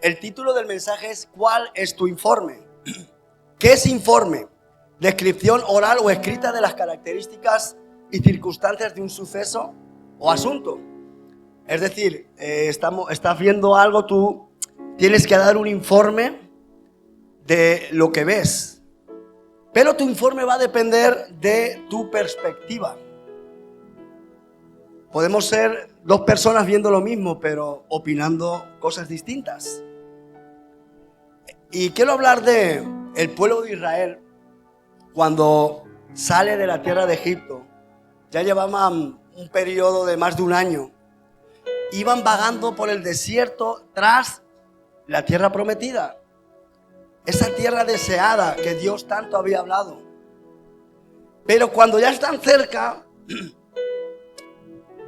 El título del mensaje es ¿cuál es tu informe? ¿Qué es informe? Descripción oral o escrita de las características y circunstancias de un suceso o asunto. Es decir, estás viendo algo, tú tienes que dar un informe de lo que ves. Pero tu informe va a depender de tu perspectiva. Podemos ser dos personas viendo lo mismo, pero opinando cosas distintas. Y quiero hablar de el pueblo de Israel cuando sale de la tierra de Egipto. Ya llevaban un periodo de más de un año. Iban vagando por el desierto tras la tierra prometida. Esa tierra deseada que Dios tanto había hablado. Pero cuando ya están cerca,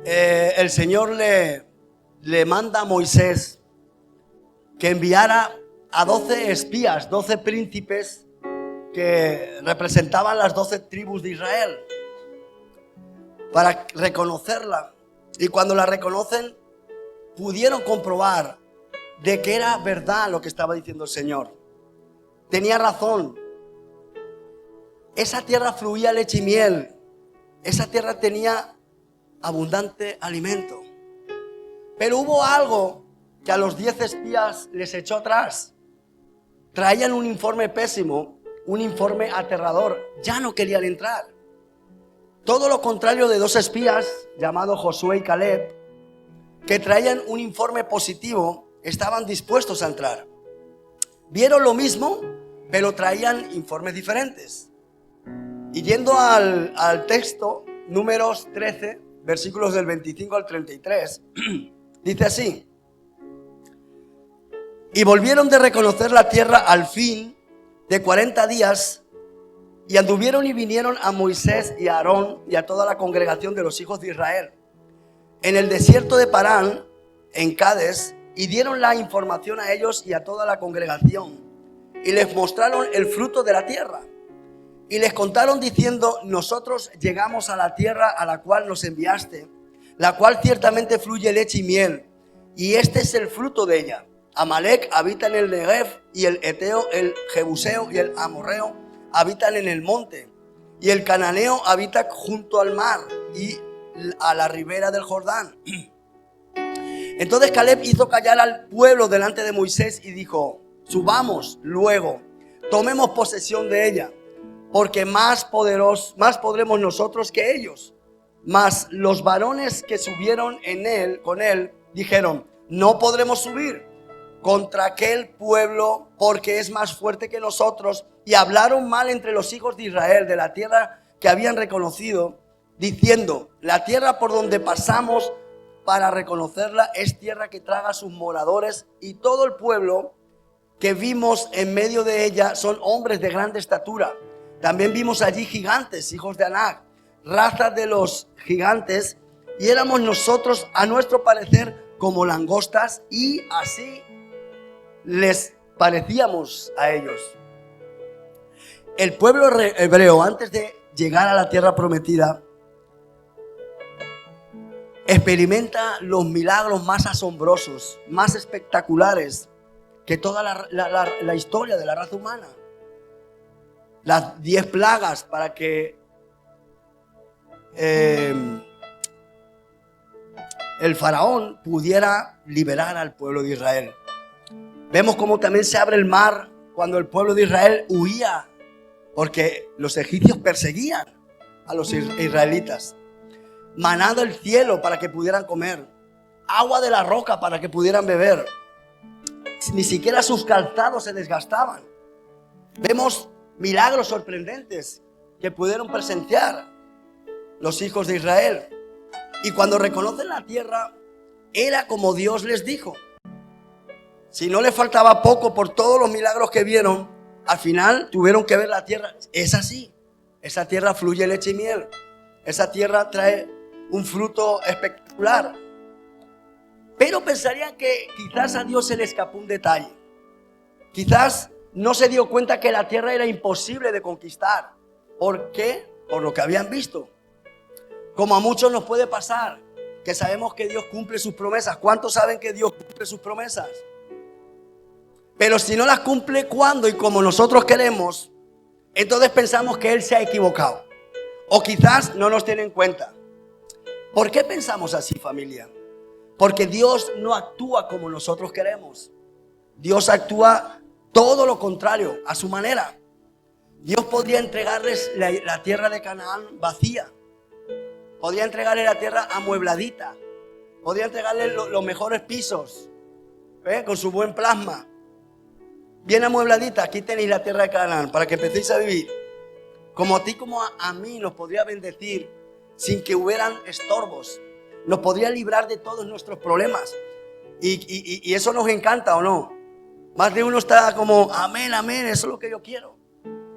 el Señor le manda a Moisés que enviara a 12 espías, 12 príncipes que representaban las 12 tribus de Israel para reconocerla. Y cuando la reconocen, pudieron comprobar de que era verdad lo que estaba diciendo el Señor. Tenía razón. Esa tierra fluía leche y miel. Esa tierra tenía abundante alimento. Pero hubo algo que a los 10 espías les echó atrás. Traían un informe pésimo, un informe aterrador. Ya no querían entrar. Todo lo contrario de 2 espías llamados Josué y Caleb, que traían un informe positivo, estaban dispuestos a entrar. Vieron lo mismo, pero traían informes diferentes. Y yendo al texto, Números 13, versículos del 25 al 33, dice así: y volvieron de reconocer la tierra al fin de 40 días, y anduvieron y vinieron a Moisés y a Aarón y a toda la congregación de los hijos de Israel en el desierto de Parán, en Cades, y dieron la información a ellos y a toda la congregación, y les mostraron el fruto de la tierra. Y les contaron diciendo: nosotros llegamos a la tierra a la cual nos enviaste, la cual ciertamente fluye leche y miel, y este es el fruto de ella. Amalek habita en el Negev, y el Eteo, el Jebuseo y el Amorreo habitan en el monte, y el Cananeo habita junto al mar y a la ribera del Jordán. Entonces Caleb hizo callar al pueblo delante de Moisés y dijo: subamos luego, tomemos posesión de ella, porque más podremos nosotros que ellos. Mas los varones que subieron con él dijeron: no podremos subir contra aquel pueblo, porque es más fuerte que nosotros. Y hablaron mal entre los hijos de Israel de la tierra que habían reconocido, diciendo: la tierra por donde pasamos para reconocerla es tierra que traga a sus moradores, y todo el pueblo que vimos en medio de ella son hombres de grande estatura. También vimos allí gigantes, hijos de Anak, raza de los gigantes, y éramos nosotros, a nuestro parecer, como langostas, y así les parecíamos a ellos. El pueblo hebreo, antes de llegar a la tierra prometida, experimenta los milagros más asombrosos, más espectaculares que toda la historia de la raza humana. Las 10 plagas para que el faraón pudiera liberar al pueblo de Israel. Vemos cómo también se abre el mar cuando el pueblo de Israel huía, porque los egipcios perseguían a los israelitas. Maná del cielo para que pudieran comer, agua de la roca para que pudieran beber. Ni siquiera sus calzados se desgastaban. Vemos milagros sorprendentes que pudieron presenciar los hijos de Israel. Y cuando reconocen la tierra, era como Dios les dijo. Si no les faltaba poco por todos los milagros que vieron, al final tuvieron que ver la tierra. Es así. Esa tierra fluye leche y miel. Esa tierra trae un fruto espectacular. Pero pensarían que quizás a Dios se le escapó un detalle. Quizás no se dio cuenta que la tierra era imposible de conquistar. ¿Por qué? Por lo que habían visto. Como a muchos nos puede pasar, que sabemos que Dios cumple sus promesas. ¿Cuántos saben que Dios cumple sus promesas? Pero si no las cumple cuando y como nosotros queremos, entonces pensamos que Él se ha equivocado. O quizás no nos tiene en cuenta. ¿Por qué pensamos así, familia? Porque Dios no actúa como nosotros queremos. Dios actúa todo lo contrario, a su manera. Dios podría entregarles la tierra de Canaán vacía. Podría entregarle la tierra amuebladita. Podría entregarle los mejores pisos, con su buen plasma. Bien amuebladita, aquí tenéis la tierra de Canaán para que empecéis a vivir. Como a ti como a mí nos podría bendecir sin que hubieran estorbos. Nos podría librar de todos nuestros problemas. Y eso nos encanta, ¿o no? Más de uno está como, amén, amén, eso es lo que yo quiero.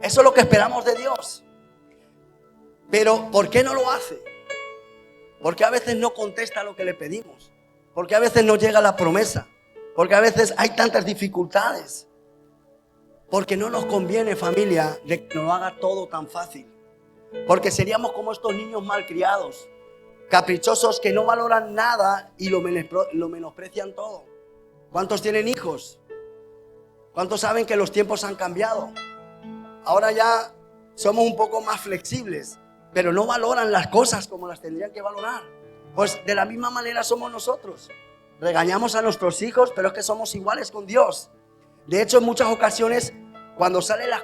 Eso es lo que esperamos de Dios. Pero ¿por qué no lo hace? Porque a veces no contesta lo que le pedimos. Porque a veces no llega la promesa. Porque a veces hay tantas dificultades. Porque no nos conviene, familia, de que nos haga todo tan fácil. Porque seríamos como estos niños malcriados, caprichosos que no valoran nada y lo menosprecian todo. ¿Cuántos tienen hijos? ¿Cuántos saben que los tiempos han cambiado? Ahora ya somos un poco más flexibles, pero no valoran las cosas como las tendrían que valorar. Pues de la misma manera somos nosotros. Regañamos a nuestros hijos, pero es que somos iguales con Dios. De hecho, en muchas ocasiones, cuando no salen las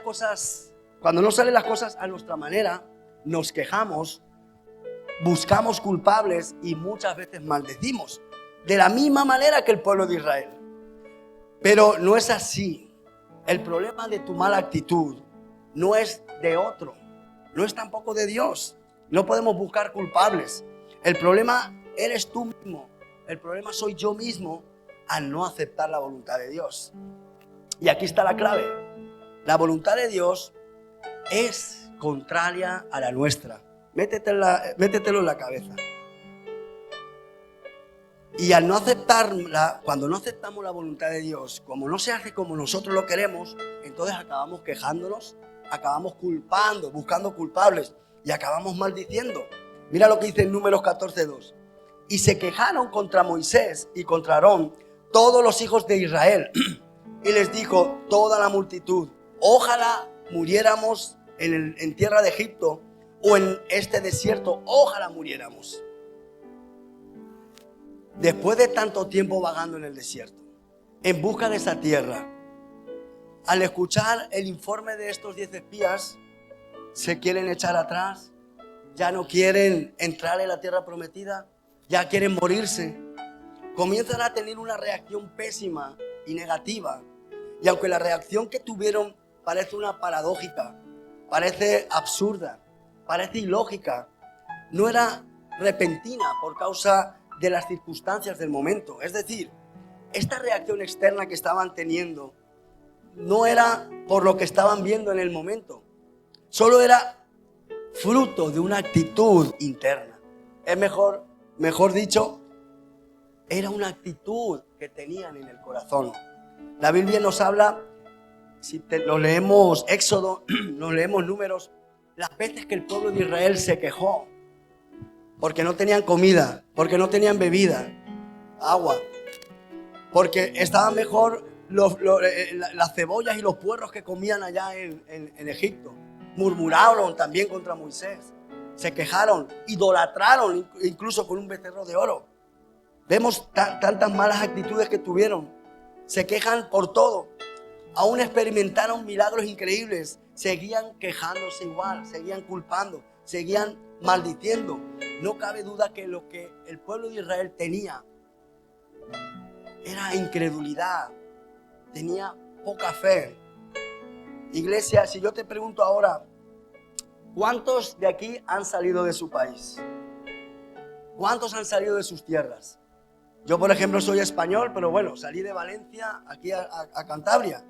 cosas a nuestra manera, nos quejamos, buscamos culpables y muchas veces maldecimos. De la misma manera que el pueblo de Israel. Pero no es así. El problema de tu mala actitud no es de otro, no es tampoco de Dios. No podemos buscar culpables. El problema eres tú mismo. El problema soy yo mismo al no aceptar la voluntad de Dios. Y aquí está la clave. La voluntad de Dios es contraria a la nuestra. Métetelo en la cabeza. Y al no aceptarla, cuando no aceptamos la voluntad de Dios, como no se hace como nosotros lo queremos, entonces acabamos quejándonos, acabamos culpando, buscando culpables y acabamos maldiciendo. Mira lo que dice en Números 14:2. Y se quejaron contra Moisés y contra Aarón todos los hijos de Israel. Y les dijo toda la multitud: ojalá muriéramos en tierra de Egipto o en este desierto, ojalá muriéramos. Después de tanto tiempo vagando en el desierto, en busca de esa tierra, al escuchar el informe de estos 10 espías, se quieren echar atrás, ya no quieren entrar en la tierra prometida, ya quieren morirse. Comienzan a tener una reacción pésima y negativa. Y aunque la reacción que tuvieron parece una paradójica, parece absurda, parece ilógica, no era repentina por causa de las circunstancias del momento. Es decir, esta reacción externa que estaban teniendo no era por lo que estaban viendo en el momento, solo era fruto de una actitud interna. Es mejor dicho, era una actitud que tenían en el corazón. La Biblia nos habla, si lo leemos Éxodo, nos leemos Números, las veces que el pueblo de Israel se quejó porque no tenían comida, porque no tenían bebida, agua, porque estaban mejor las cebollas y los puerros que comían allá en Egipto. Murmuraron también contra Moisés, se quejaron, idolatraron incluso con un becerro de oro. Vemos tantas malas actitudes que tuvieron. Se quejan por todo. Aún experimentaron milagros increíbles. Seguían quejándose igual, seguían culpando, seguían maldiciendo. No cabe duda que lo que el pueblo de Israel tenía era incredulidad, tenía poca fe. Iglesia, si yo te pregunto ahora, ¿cuántos de aquí han salido de su país? ¿Cuántos han salido de sus tierras? Yo, por ejemplo, soy español, pero bueno, salí de Valencia aquí a Cantabria.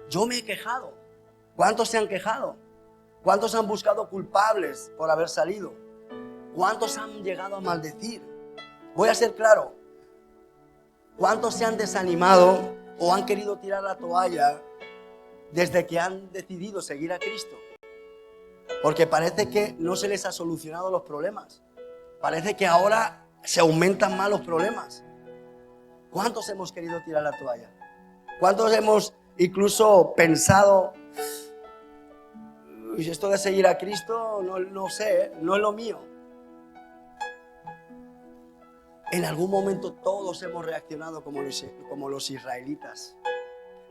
Yo me he quejado. ¿Cuántos se han quejado? ¿Cuántos han buscado culpables por haber salido? ¿Cuántos han llegado a maldecir? Voy a ser claro. ¿Cuántos se han desanimado o han querido tirar la toalla desde que han decidido seguir a Cristo? Porque parece que no se les ha solucionado los problemas. Parece que ahora se aumentan más los problemas. ¿Cuántos hemos querido tirar la toalla? ¿Cuántos hemos incluso pensado, esto de seguir a Cristo, no sé, no es lo mío? En algún momento todos hemos reaccionado como los israelitas.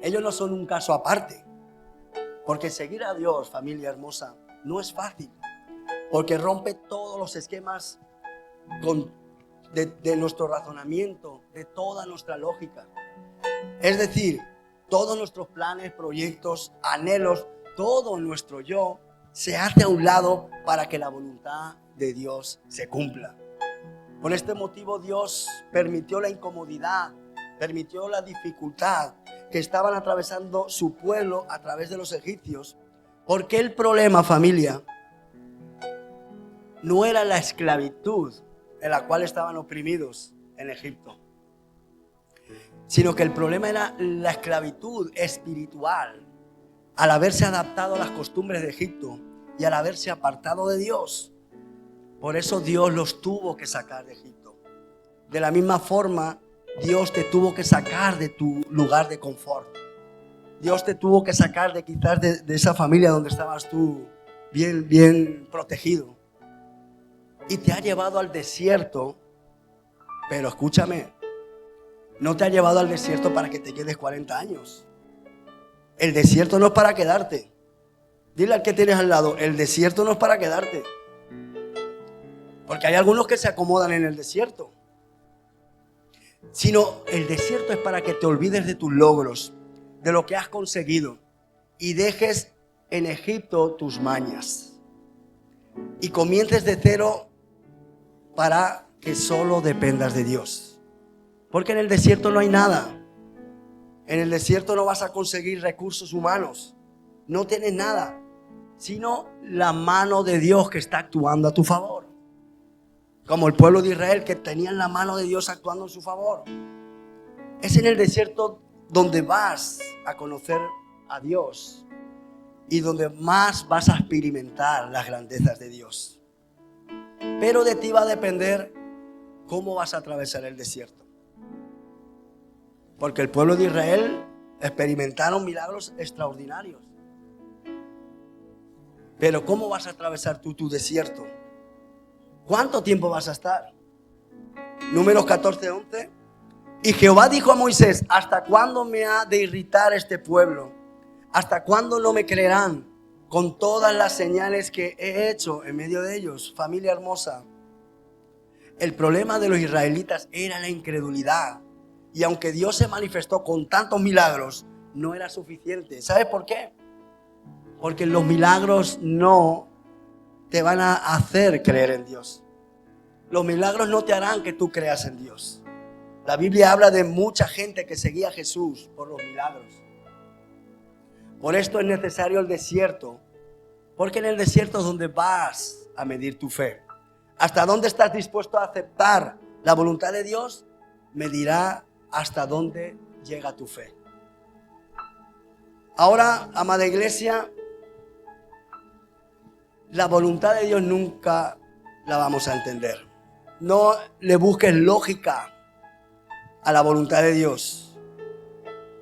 Ellos no son un caso aparte. Porque seguir a Dios, familia hermosa, no es fácil. Porque rompe todos los esquemas de nuestro razonamiento, de toda nuestra lógica. Es decir, todos nuestros planes, proyectos, anhelos, todo nuestro yo se hace a un lado para que la voluntad de Dios se cumpla. Por este motivo Dios permitió la incomodidad, permitió la dificultad que estaban atravesando su pueblo a través de los egipcios. Porque el problema, familia, no era la esclavitud en la cual estaban oprimidos en Egipto, sino que el problema era la esclavitud espiritual al haberse adaptado a las costumbres de Egipto y al haberse apartado de Dios. Por eso Dios los tuvo que sacar de Egipto. De la misma forma, Dios te tuvo que sacar de tu lugar de confort. Dios te tuvo que sacar de quizás de esa familia donde estabas tú bien protegido. Y te ha llevado al desierto. Pero escúchame, no te ha llevado al desierto para que te quedes 40 años. El desierto no es para quedarte. Dile al que tienes al lado, el desierto no es para quedarte. Porque hay algunos que se acomodan en el desierto. Sino el desierto es para que te olvides de tus logros, de lo que has conseguido, y dejes en Egipto tus mañas. Y comiences de cero para que solo dependas de Dios. Porque en el desierto no hay nada. En el desierto no vas a conseguir recursos humanos. No tienes nada, sino la mano de Dios que está actuando a tu favor. Como el pueblo de Israel, que tenían la mano de Dios actuando en su favor. Es en el desierto donde vas a conocer a Dios y donde más vas a experimentar las grandezas de Dios. Pero de ti va a depender cómo vas a atravesar el desierto. Porque el pueblo de Israel experimentaron milagros extraordinarios. Pero ¿cómo vas a atravesar tú tu desierto? ¿Cuánto tiempo vas a estar? Números 14:11. Y Jehová dijo a Moisés: ¿hasta cuándo me ha de irritar este pueblo? ¿Hasta cuándo no me creerán con todas las señales que he hecho en medio de ellos? Familia hermosa, el problema de los israelitas era la incredulidad. Y aunque Dios se manifestó con tantos milagros, no era suficiente. ¿Sabes por qué? Porque los milagros no te van a hacer creer en Dios. Los milagros no te harán que tú creas en Dios. La Biblia habla de mucha gente que seguía a Jesús por los milagros. Por esto es necesario el desierto, porque en el desierto es donde vas a medir tu fe. ¿Hasta dónde estás dispuesto a aceptar la voluntad de Dios? Medirá hasta dónde llega tu fe. Ahora, amada iglesia, la voluntad de Dios nunca la vamos a entender. No le busques lógica a la voluntad de Dios.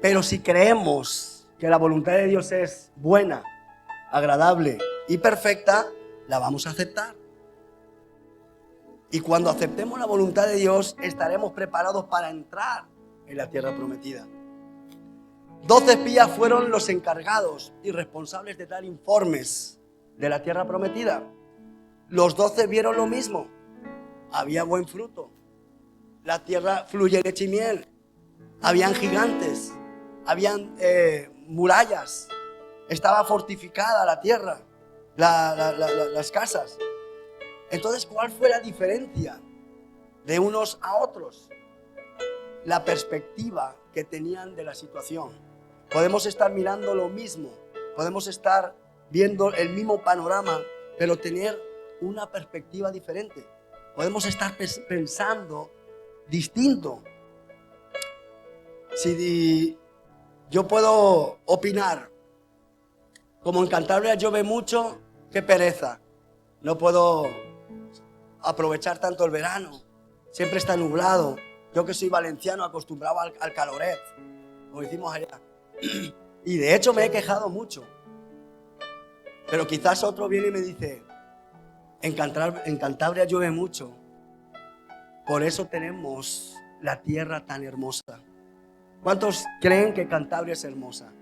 Pero si creemos que la voluntad de Dios es buena, agradable y perfecta, la vamos a aceptar. Y cuando aceptemos la voluntad de Dios, estaremos preparados para entrar en la tierra prometida. 12 espías fueron los encargados y responsables de dar informes de la tierra prometida. Los 12 vieron lo mismo. Había buen fruto. La tierra fluye leche y miel. Habían gigantes. Habían murallas. Estaba fortificada la tierra, las casas. Entonces, ¿cuál fue la diferencia de unos a otros? La perspectiva que tenían de la situación. Podemos estar mirando lo mismo, podemos estar viendo el mismo panorama, pero tener una perspectiva diferente. Podemos estar pensando distinto. Si yo puedo opinar, como en Cantabria llueve mucho, qué pereza. No puedo aprovechar tanto el verano. Siempre está nublado. Yo que soy valenciano, acostumbrado al caloret. como decimos allá. Y de hecho me he quejado mucho. Pero quizás otro viene y me dice, en Cantabria llueve mucho. Por eso tenemos la tierra tan hermosa. ¿Cuántos creen que Cantabria es hermosa?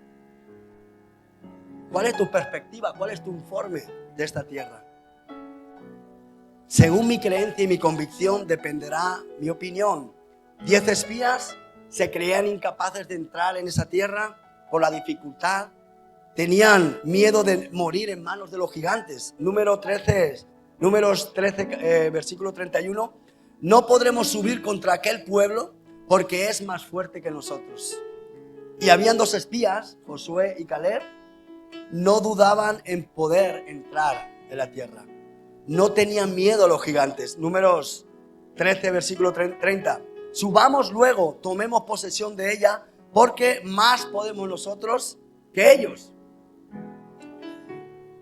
¿Cuál es tu perspectiva? ¿Cuál es tu informe de esta tierra? Según mi creencia y mi convicción dependerá mi opinión. 10 espías se creían incapaces de entrar en esa tierra por la dificultad. Tenían miedo de morir en manos de los gigantes. Números 13, versículo 31. No podremos subir contra aquel pueblo porque es más fuerte que nosotros. Y habían 2 espías, Josué y Caleb, no dudaban en poder entrar en la tierra. No tenían miedo a los gigantes. Números 13, versículo 30. Subamos luego, tomemos posesión de ella, porque más podemos nosotros que ellos.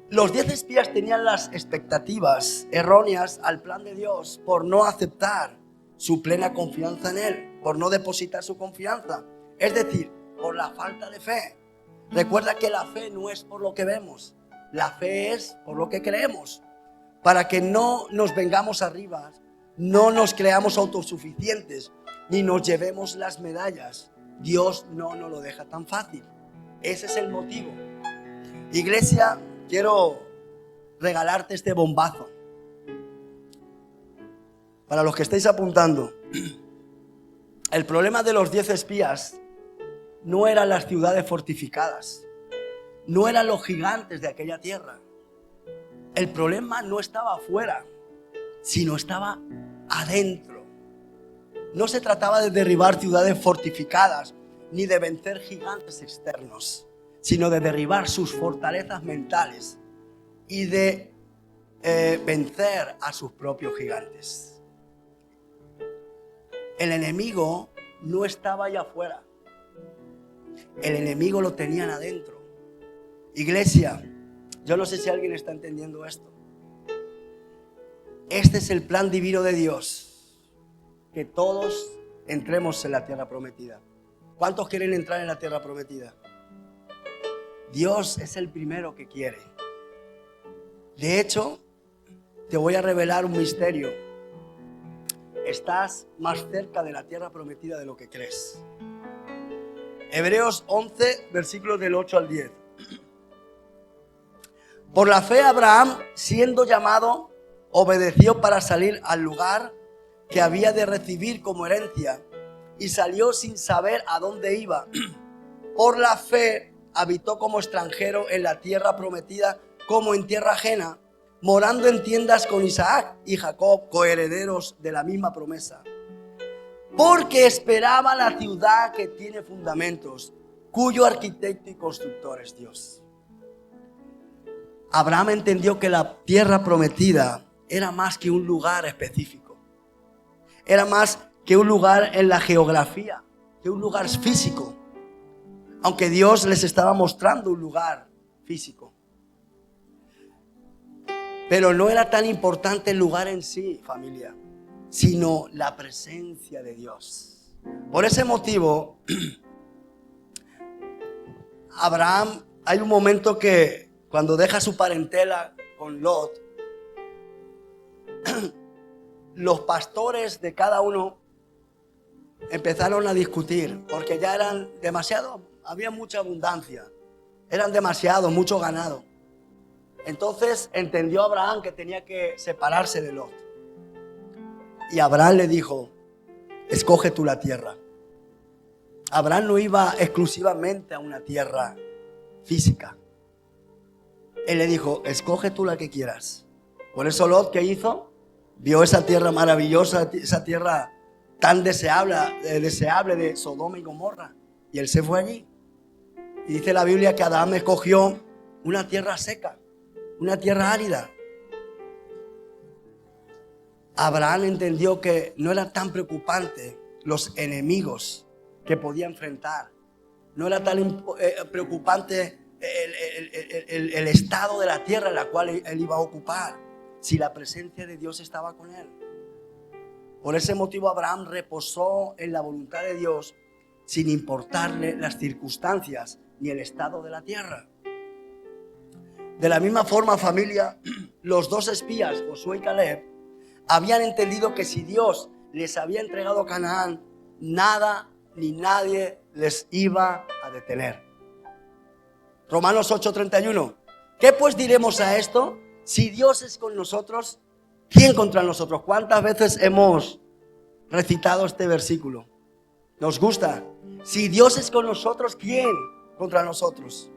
Los 10 espías tenían las expectativas erróneas al plan de Dios por no aceptar su plena confianza en Él, por no depositar su confianza, es decir, por la falta de fe. Recuerda que la fe no es por lo que vemos, la fe es por lo que creemos. Para que no nos vengamos arriba, no nos creamos autosuficientes, ni nos llevemos las medallas. Dios no nos lo deja tan fácil. Ese es el motivo. Iglesia, quiero regalarte este bombazo. Para los que estáis apuntando, el problema de los 10 espías no eran las ciudades fortificadas, no eran los gigantes de aquella tierra. El problema no estaba afuera, sino estaba adentro. No se trataba de derribar ciudades fortificadas, ni de vencer gigantes externos, sino de derribar sus fortalezas mentales y de vencer a sus propios gigantes. El enemigo no estaba allá afuera, el enemigo lo tenían adentro. Iglesia, yo no sé si alguien está entendiendo esto. Este es el plan divino de Dios, que todos entremos en la tierra prometida. ¿Cuántos quieren entrar en la tierra prometida? Dios es el primero que quiere. De hecho, te voy a revelar un misterio. Estás más cerca de la tierra prometida de lo que crees. Hebreos 11, versículos del 8 al 10. Por la fe Abraham, siendo llamado, obedeció para salir al lugar que había de recibir como herencia y salió sin saber a dónde iba. Por la fe habitó como extranjero en la tierra prometida, como en tierra ajena, morando en tiendas con Isaac y Jacob, coherederos de la misma promesa. Porque esperaba la ciudad que tiene fundamentos, cuyo arquitecto y constructor es Dios. Abraham entendió que la tierra prometida era más que un lugar específico. Era más que un lugar en la geografía, que un lugar físico. Aunque Dios les estaba mostrando un lugar físico. Pero no era tan importante el lugar en sí, familia, sino la presencia de Dios. Por ese motivo, Abraham, hay un momento que cuando deja su parentela con Lot, los pastores de cada uno empezaron a discutir porque ya eran demasiado, había mucha abundancia, eran demasiado, mucho ganado. Entonces entendió Abraham que tenía que separarse de Lot. Y Abraham le dijo, escoge tú la tierra. Abraham no iba exclusivamente a una tierra física. Él le dijo, escoge tú la que quieras. Por eso Lot, ¿qué hizo? Vio esa tierra maravillosa, esa tierra tan deseable de Sodoma y Gomorra. Y él se fue allí. Y dice la Biblia que Adán escogió una tierra seca, una tierra árida. Abraham entendió que no era tan preocupante los enemigos que podía enfrentar. No era tan preocupante el estado de la tierra en la cual él iba a ocupar, si la presencia de Dios estaba con él. Por ese motivo Abraham reposó en la voluntad de Dios sin importarle las circunstancias ni el estado de la tierra. De la misma forma, familia, los dos espías, Josué y Caleb, habían entendido que si Dios les había entregado Canaán, nada ni nadie les iba a detener. Romanos 8:31. ¿Qué pues diremos a esto? Si Dios es con nosotros, ¿quién contra nosotros? ¿Cuántas veces hemos recitado este versículo? ¿Nos gusta? Si Dios es con nosotros, ¿quién contra nosotros?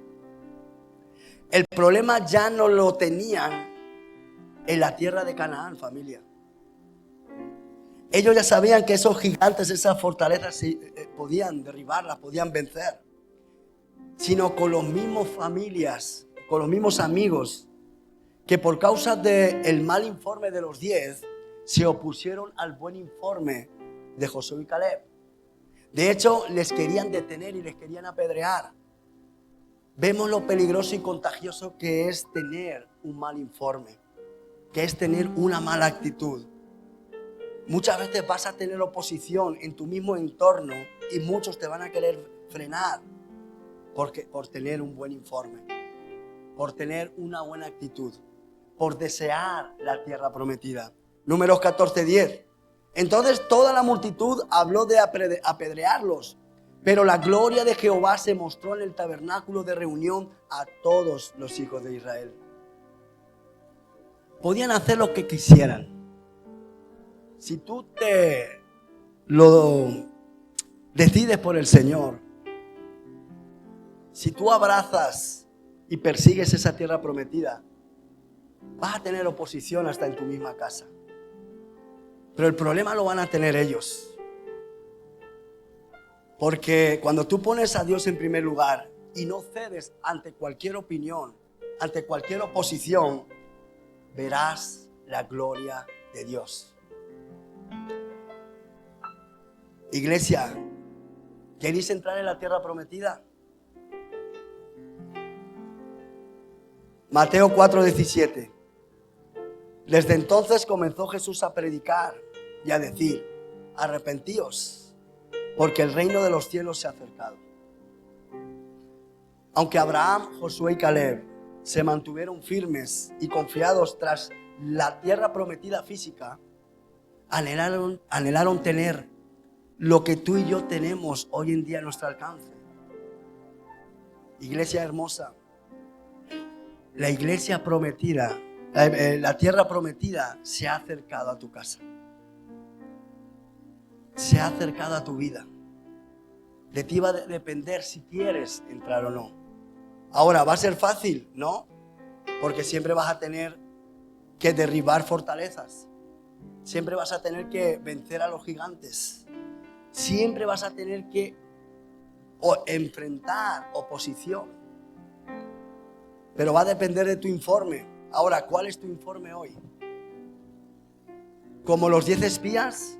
El problema ya no lo tenían en la tierra de Canaán, familia. Ellos ya sabían que esos gigantes, esas fortalezas podían derribarlas, podían vencer. Sino con los mismos familias, con los mismos amigos, que por causa del mal informe de los 10, se opusieron al buen informe de Josué y Caleb. De hecho, les querían detener y les querían apedrear. Vemos lo peligroso y contagioso que es tener un mal informe, que es tener una mala actitud. Muchas veces vas a tener oposición en tu mismo entorno y muchos te van a querer frenar por tener un buen informe, por tener una buena actitud, por desear la tierra prometida. Números 14:10. Entonces toda la multitud habló de apedrearlos, pero la gloria de Jehová se mostró en el tabernáculo de reunión a todos los hijos de Israel. Podían hacer lo que quisieran. Si tú te lo decides por el Señor, si tú abrazas y persigues esa tierra prometida, vas a tener oposición hasta en tu misma casa. Pero el problema lo van a tener ellos. Porque cuando tú pones a Dios en primer lugar y no cedes ante cualquier opinión, ante cualquier oposición, verás la gloria de Dios. Iglesia, ¿queréis entrar en la tierra prometida? Mateo 4:17. Desde entonces comenzó Jesús a predicar y a decir: arrepentíos, porque el reino de los cielos se ha acercado. Aunque Abraham, Josué y Caleb se mantuvieron firmes y confiados tras la tierra prometida física, anhelaron tener lo que tú y yo tenemos hoy en día a nuestro alcance. Iglesia hermosa, la iglesia prometida, la tierra prometida se ha acercado a tu casa, se ha acercado a tu vida. De ti va a depender si quieres entrar o no. Ahora, ¿va a ser fácil? No, porque siempre vas a tener que derribar fortalezas, siempre vas a tener que vencer a los gigantes, siempre vas a tener que enfrentar oposición, pero va a depender de tu informe. Ahora, ¿cuál es tu informe hoy? Como los 10 espías,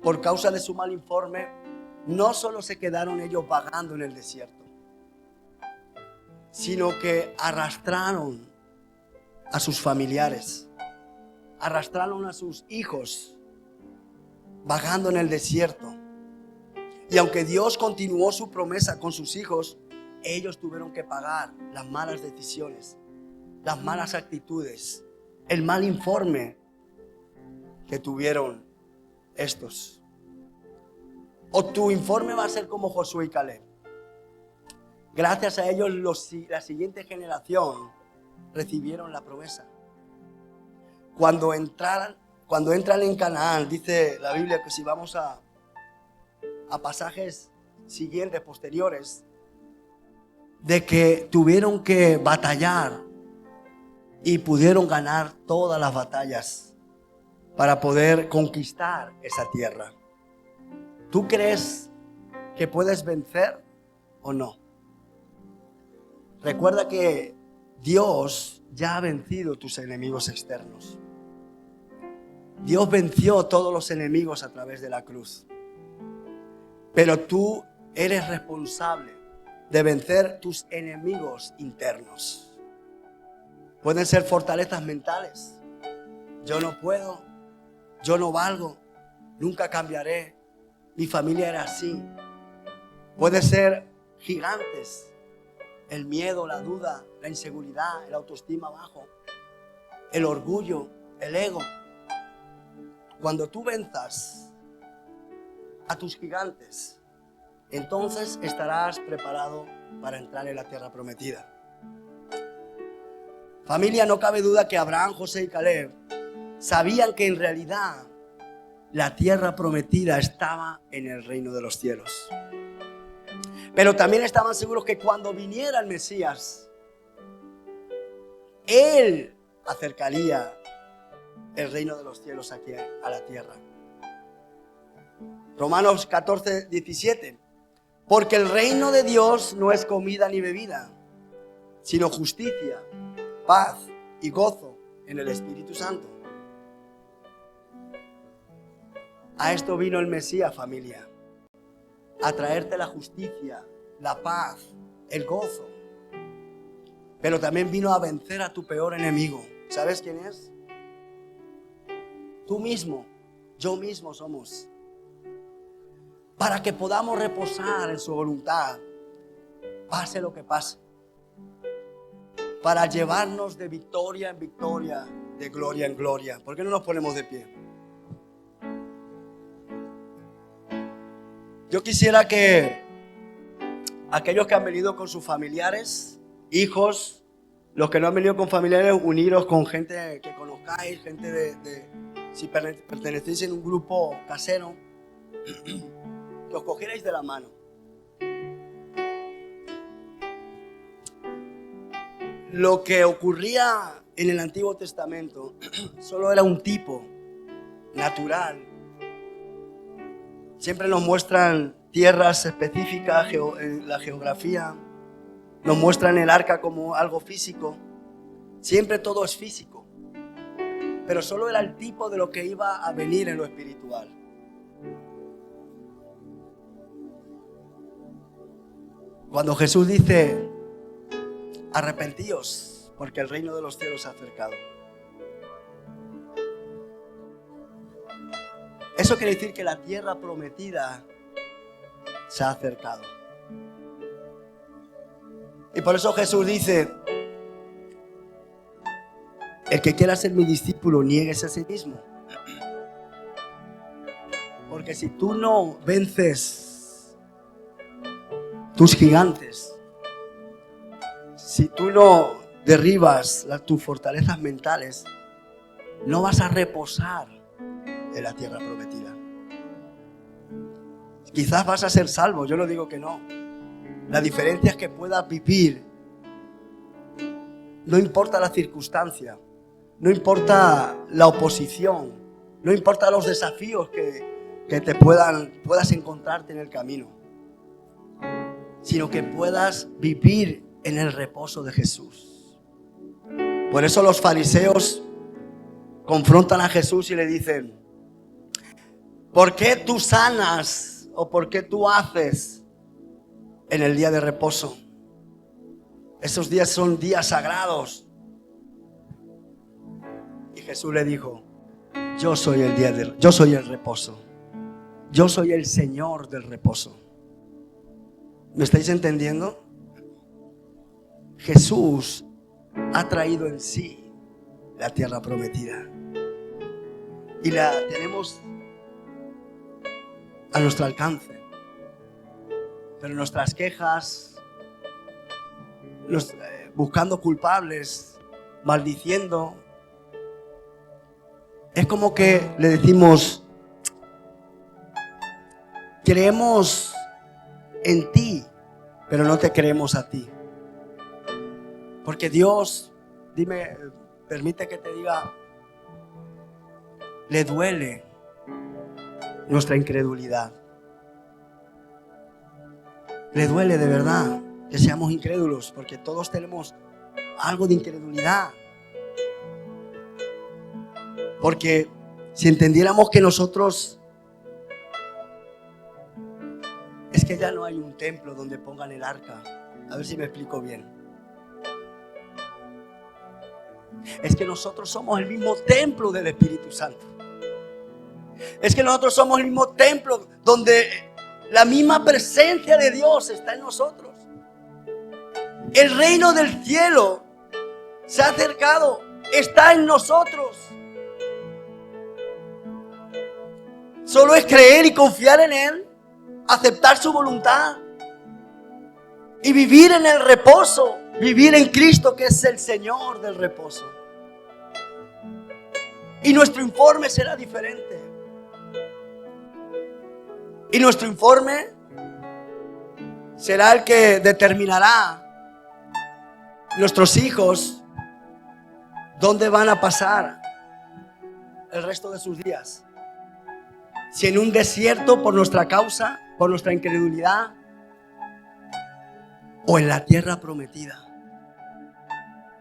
por causa de su mal informe, no solo se quedaron ellos vagando en el desierto, sino que arrastraron a sus familiares, arrastraron a sus hijos vagando en el desierto. Y aunque Dios continuó su promesa con sus hijos, ellos tuvieron que pagar las malas decisiones, las malas actitudes, el mal informe que tuvieron estos. O tu informe va a ser como Josué y Caleb. Gracias a ellos la siguiente generación recibieron la promesa. Cuando entran en Canaán, dice la Biblia que si vamos a pasajes siguientes, posteriores, de que tuvieron que batallar y pudieron ganar todas las batallas para poder conquistar esa tierra. ¿Tú crees que puedes vencer o no? Recuerda que Dios ya ha vencido tus enemigos externos. Dios venció todos los enemigos a través de la cruz. Pero tú eres responsable de vencer tus enemigos internos. Pueden ser fortalezas mentales. Yo no puedo, yo no valgo, nunca cambiaré, mi familia era así, Puede ser gigantes. El miedo, la duda, la inseguridad, el autoestima bajo, el orgullo, el ego. Cuando tú venzas a tus gigantes, entonces estarás preparado para entrar en la tierra prometida. Familia, no cabe duda que Abraham, José y Caleb sabían que en realidad la tierra prometida estaba en el reino de los cielos. Pero también estaban seguros que cuando viniera el Mesías, Él acercaría el reino de los cielos aquí a la tierra. Romanos 14, 17. Porque el reino de Dios no es comida ni bebida, sino justicia, paz y gozo en el Espíritu Santo. A esto vino el Mesías, familia. A traerte la justicia, la paz, el gozo. Pero también vino a vencer a tu peor enemigo. ¿Sabes quién es? Tú mismo, yo mismo somos. Para que podamos reposar en su voluntad, pase lo que pase. Para llevarnos de victoria en victoria, de gloria en gloria. ¿Por qué no nos ponemos de pie? Yo quisiera que aquellos que han venido con sus familiares, hijos, los que no han venido con familiares, uniros con gente que conozcáis, gente si pertenecéis en un grupo casero, que os cogierais de la mano. Lo que ocurría en el Antiguo Testamento solo era un tipo natural. Siempre nos muestran tierras específicas, la geografía, nos muestran el arca como algo físico. Siempre todo es físico, pero solo era el tipo de lo que iba a venir en lo espiritual. Cuando Jesús dice, arrepentíos, porque el reino de los cielos se ha acercado. Eso quiere decir que la tierra prometida se ha acercado. Y por eso Jesús dice, el que quiera ser mi discípulo, niéguese a sí mismo. Porque si tú no vences tus gigantes, si tú no derribas tus fortalezas mentales, no vas a reposar en la tierra prometida. Quizás vas a ser salvo, yo no digo que no. La diferencia es que puedas vivir. No importa la circunstancia, no importa la oposición, no importa los desafíos que puedas encontrarte en el camino, sino que puedas vivir en el reposo de Jesús. Por eso los fariseos confrontan a Jesús y le dicen, ¿por qué tú sanas o por qué tú haces en el día de reposo? Esos días son días sagrados. Y Jesús le dijo, yo soy el reposo. Yo soy el Señor del reposo. ¿Me estáis entendiendo? Jesús ha traído en sí la tierra prometida. Y la tenemos a nuestro alcance. Pero nuestras quejas, buscando culpables, maldiciendo, es como que le decimos, creemos en ti, pero no te creemos a ti. Porque Dios, permite que te diga, le duele nuestra incredulidad. Le duele de verdad que seamos incrédulos, porque todos tenemos algo de incredulidad. Porque si entendiéramos que nosotros, es que ya no hay un templo donde pongan el arca. A ver si me explico bien. Es que nosotros somos el mismo templo del Espíritu Santo. Es que nosotros somos el mismo templo donde La misma presencia de Dios está en nosotros. El reino del cielo se ha acercado, está en nosotros. Solo es creer y confiar en Él, aceptar su voluntad y vivir en el reposo, vivir en Cristo, que es el Señor del reposo. Y nuestro informe será diferente. Y nuestro informe será el que determinará nuestros hijos dónde van a pasar el resto de sus días. Si en un desierto por nuestra causa, por nuestra incredulidad, o en la tierra prometida.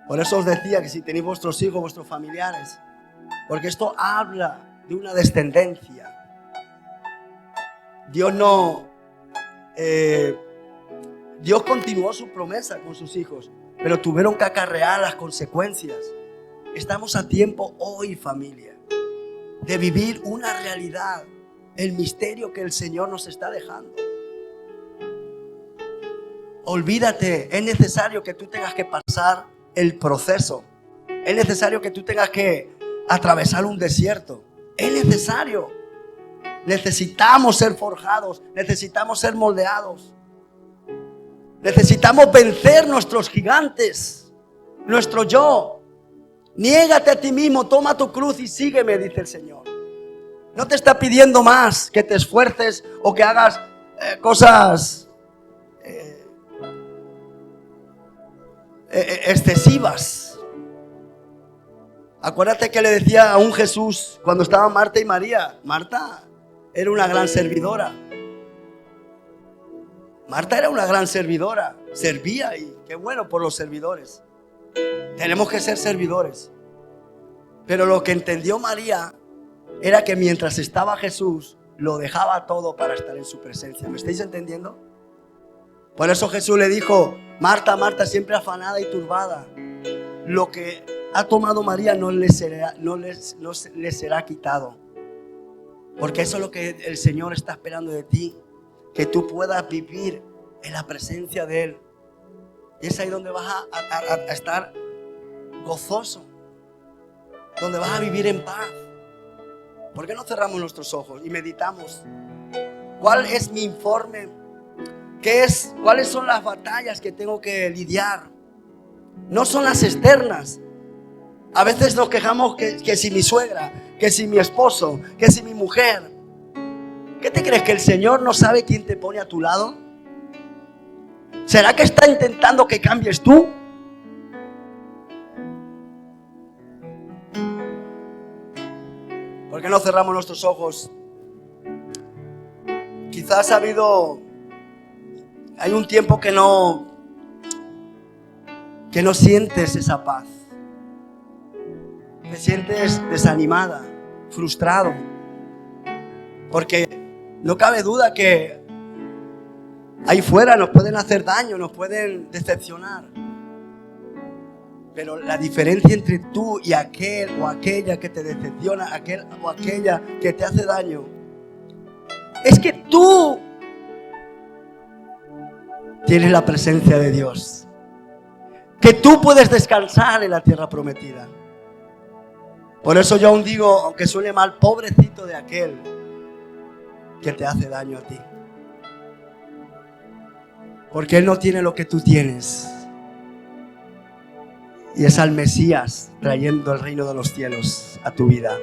Por eso os decía que si tenéis vuestros hijos, vuestros familiares, porque esto habla de una descendencia. Dios continuó su promesa con sus hijos, pero tuvieron que acarrear las consecuencias. Estamos a tiempo hoy, familia, de vivir una realidad, el misterio que el Señor nos está dejando. Olvídate, es necesario que tú tengas que pasar el proceso. Es necesario que tú tengas que atravesar un desierto. Es necesario. Necesitamos ser forjados, necesitamos ser moldeados. Necesitamos vencer nuestros gigantes, nuestro yo. Niégate a ti mismo, toma tu cruz y sígueme, dice el Señor. No te está pidiendo más que te esfuerces o que hagas cosas excesivas. Acuérdate que le decía a un Jesús cuando estaban Marta y María. Marta era una gran servidora. Marta era una gran servidora. Servía, y qué bueno por los servidores. Tenemos que ser servidores. Pero lo que entendió María era que mientras estaba Jesús, lo dejaba todo para estar en su presencia. ¿Me estáis entendiendo? Por eso Jesús le dijo: Marta, Marta, siempre afanada y turbada. Lo que ha tomado María no le será quitado. Porque eso es lo que el Señor está esperando de ti. Que tú puedas vivir en la presencia de Él. Y es ahí donde vas a estar gozoso. Donde vas a vivir en paz. ¿Por qué no cerramos nuestros ojos y meditamos? ¿Cuál es mi informe? ¿Cuáles son las batallas que tengo que lidiar? No son las externas. A veces nos quejamos que si mi suegra, que si mi esposo, que si mi mujer. ¿Qué te crees? ¿Que el Señor no sabe quién te pone a tu lado? ¿Será que está intentando que cambies tú? ¿Por qué no cerramos nuestros ojos? Quizás hay un tiempo que no sientes esa paz. Te sientes desanimada, frustrado. Porque no cabe duda que ahí fuera nos pueden hacer daño, nos pueden decepcionar. Pero la diferencia entre tú y aquel o aquella que te decepciona, aquel o aquella que te hace daño, es que tú tienes la presencia de Dios. Que tú puedes descansar en la tierra prometida. Por eso yo aún digo, aunque suene mal, pobrecito de aquel que te hace daño a ti. Porque Él no tiene lo que tú tienes. Y es al Mesías trayendo el reino de los cielos a tu vida.